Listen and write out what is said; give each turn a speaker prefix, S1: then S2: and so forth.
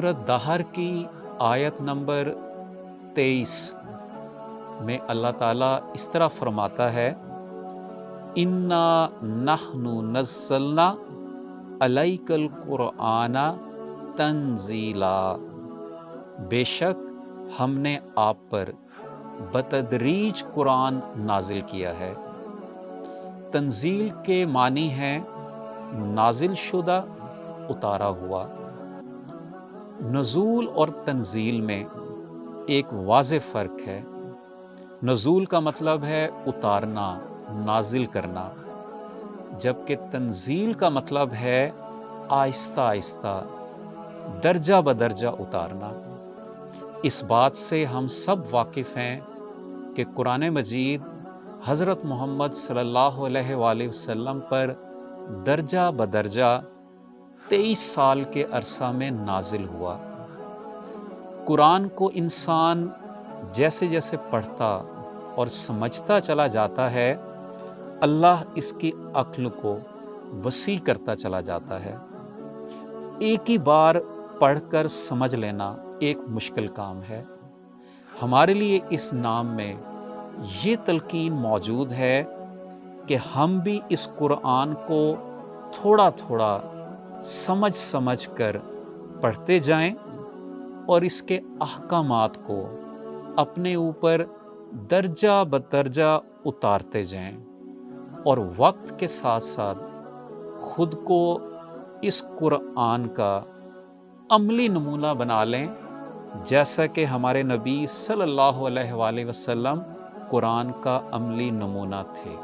S1: सूरत दहर की आयत नंबर 23 में अल्लाह ताला इस तरह फरमाता है, इन्ना नहनु नज़्ज़लना अलैकल कुरआना तंजीला, बेशक हमने आप पर बतदरीज कुरान नाजिल किया है। तंजील के मानी है नाजिल शुदा, उतारा हुआ। नज़ूल और तंजील में एक वाज़ेह फ़र्क है। नज़ूल का मतलब है उतारना, नाजिल करना, जबकि तंजील का मतलब है आहिस्ता आहिस्ता, दर्जा बदर्जा उतारना। इस बात से हम सब वाकिफ़ हैं कि कुरान मजीद हज़रत मोहम्मद सल्लल्लाहु अलैहि वसल्लम पर दर्जा बदर्जा 23 साल के अरसा में नाजिल हुआ। कुरान को इंसान जैसे जैसे पढ़ता और समझता चला जाता है, अल्लाह इसकी अक्ल को वसी करता चला जाता है। एक ही बार पढ़कर समझ लेना एक मुश्किल काम है। हमारे लिए इस नाम में ये तलकीन मौजूद है कि हम भी इस कुरान को थोड़ा थोड़ा समझ समझ कर पढ़ते जाएं और इसके अहकामात को अपने ऊपर दर्जा बदर्जा उतारते जाएं, और वक्त के साथ साथ खुद को इस कुरान का अमली नमूना बना लें, जैसा कि हमारे नबी सल्लल्लाहु अलैहि वसल्लम कुरान का अमली नमूना थे।